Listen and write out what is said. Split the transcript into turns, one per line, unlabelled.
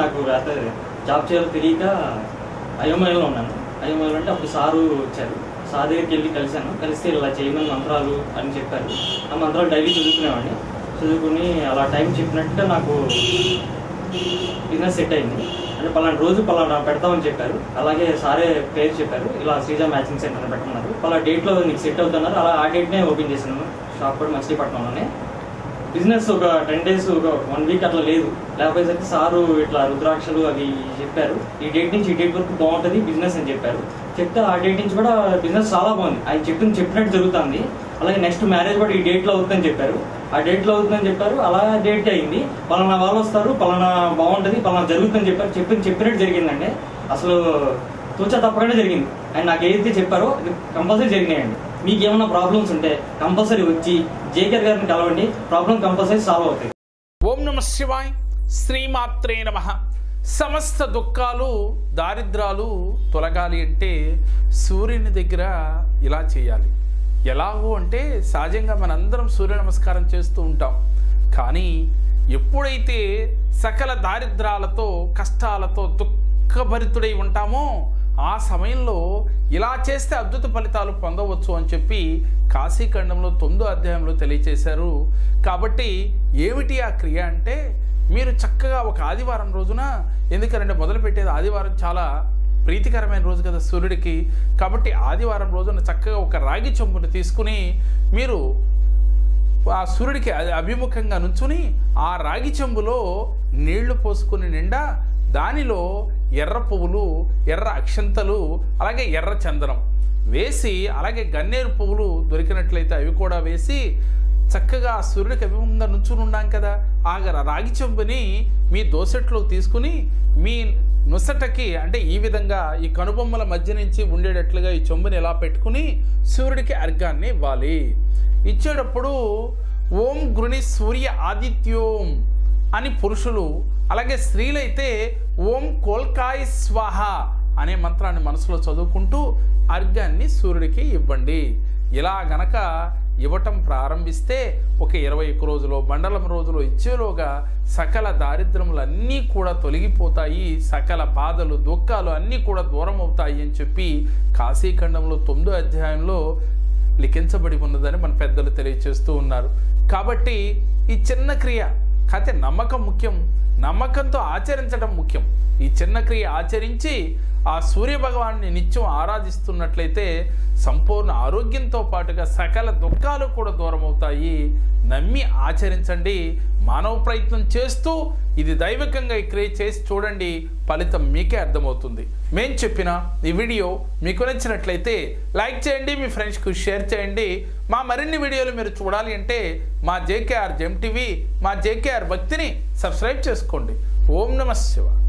నాకు జాబ్ చేయాలో తెలియక అయోమయంలో ఉన్నాను. అయోమయంలో అంటే అప్పుడు సారు వచ్చారు. సార్ దగ్గరికి వెళ్ళి కలిస్తే ఇలా చేయమని మంత్రాలు అని చెప్పారు. ఆ మంత్రాలు డైలీ చదువుకునేవాడిని. చదువుకుని అలా టైం చెప్పినట్టుగా నాకు బిజినెస్ సెట్ అయింది. అంటే పలానా రోజు పలానా పెడతామని చెప్పారు. అలాగే సారే పేరు చెప్పారు, ఇలా శ్రీజ మ్యాచింగ్ సెంటర్ పెట్టమన్నారు. పలా డేట్లో నీకు సెట్ అవుతున్నారు. అలా ఆ డేట్నే ఓపెన్ చేశాను షాప్ కూడా మచిలీపట్నంలోనే. బిజినెస్ ఒక 10 days ఒక 1 week అట్లా లేదు. లేకపోతే సారు ఇట్లా రుద్రాక్షలు అవి చెప్పారు. ఈ డేట్ నుంచి ఈ డేట్ వరకు బాగుంటుంది బిజినెస్ అని చెప్పారు. చెప్తే ఆ డేట్ నుంచి కూడా బిజినెస్ చాలా బాగుంది. ఆయన చెప్పినట్టు జరుగుతుంది. అలాగే నెక్స్ట్ మ్యారేజ్ కూడా ఈ డేట్లో అవుతుందని చెప్పారు. ఆ డేట్లో అవుతుందని చెప్పారు. అలా డేట్ అయింది. పలానా వాళ్ళు వస్తారు, పలానా బాగుంటుంది, పలానా జరుగుతుందని చెప్పారు. చెప్పినట్టు జరిగిందండి. అసలు తూచా తప్పకుండా జరిగింది. ఆయన నాకు ఏదైతే చెప్పారో కంపల్సరీ జరిగినాయండి. మీకు ఏమైనా ప్రాబ్లమ్స్ ఉంటే కంపల్సరీ వచ్చి జేకేఆర్ గారిని కలవండి. ప్రాబ్లం కంపల్సరీ సాల్వ్ అవుతాయి.
ఓం నమ శివాయ్. శ్రీమాత్రే నమః. సమస్త దుఃఖాలు దారిద్రాలు తొలగాలి అంటే సూర్యుని దగ్గర ఇలా చేయాలి. ఎలాగో అంటే సహజంగా మనందరం సూర్య నమస్కారం చేస్తూ ఉంటాం. కానీ ఎప్పుడైతే సకల దారిద్రాలతో కష్టాలతో దుఃఖభరితుడై ఉంటామో ఆ సమయంలో ఇలా చేస్తే అద్భుత ఫలితాలు పొందవచ్చు అని చెప్పి కాశీఖండంలో 9వ అధ్యాయంలో తెలియచేశారు. కాబట్టి ఏమిటి ఆ క్రియ అంటే మీరు చక్కగా ఒక ఆదివారం రోజున, ఎందుకంటే మొదలుపెట్టేది ఆదివారం చాలా ప్రీతికరమైన రోజు కదా సూర్యుడికి. కాబట్టి ఆదివారం రోజున చక్కగా ఒక రాగి చెంబును తీసుకుని మీరు ఆ సూర్యుడికి అభిముఖంగా నుంచుని ఆ రాగి చెంబులో నీళ్లు పోసుకుని నిండా దానిలో ఎర్ర పువ్వులు, ఎర్ర అక్షంతలు, అలాగే ఎర్ర చందనం వేసి, అలాగే గన్నేరు పువ్వులు దొరికినట్లయితే అవి కూడా వేసి చక్కగా సూర్యుడికి అభిముఖంగా నుంచుని ఉన్నాం కదా, ఆ రాగి చెంబుని మీ దోసెట్లో తీసుకుని మీ నుసటకి అంటే ఈ విధంగా ఈ కనుబొమ్మల మధ్య నుంచి ఉండేటట్లుగా ఈ చెంబుని ఎలా పెట్టుకుని సూర్యుడికి అర్ఘాన్ని ఇవ్వాలి. ఇచ్చేటప్పుడు ఓం గృణి సూర్య ఆదిత్యోం అని పురుషులు, అలాగే స్త్రీలైతే ఓం కోల్కాయ్ స్వాహ అనే మంత్రాన్ని మనసులో చదువుకుంటూ అర్ఘ్యాన్ని సూర్యుడికి ఇవ్వండి. ఇలా గనక ఇవ్వటం ప్రారంభిస్తే ఒక 21 రోజులు మండలం రోజులు ఇచ్చేలోగా సకల దారిద్రములన్నీ కూడా తొలగిపోతాయి, సకల బాధలు దుఃఖాలు అన్నీ కూడా దూరం అవుతాయి అని చెప్పి కాశీఖండంలో 9వ అధ్యాయంలో లిఖించబడి ఉన్నదని మన పెద్దలు తెలియచేస్తూ ఉన్నారు. కాబట్టి ఈ చిన్న క్రియ కాకపోతే నమ్మకం ముఖ్యం, నమ్మకంతో ఆచరించడం ముఖ్యం. ఈ చిన్న క్రియ ఆచరించి ఆ సూర్య భగవాన్ని నిత్యం ఆరాధిస్తున్నట్లయితే సంపూర్ణ ఆరోగ్యంతో పాటుగా సకల దుఃఖాలు కూడా దూరం అవుతాయి. నమ్మి ఆచరించండి. మానవ ప్రయత్నం చేస్తూ ఇది దైవికంగా ఈ క్రియ చేసి చూడండి, ఫలితం మీకే అర్థమవుతుంది. మేము చెప్పిన ఈ వీడియో మీకు నచ్చినట్లయితే లైక్ చేయండి, మీ ఫ్రెండ్స్కి షేర్ చేయండి. మా మరిన్ని వీడియోలు మీరు చూడాలి అంటే మా జేకేఆర్ జెమ్ టీవీ, మా జేకేఆర్ భక్తిని సబ్స్క్రైబ్ చేసుకోండి. ఓం నమః శివాయ.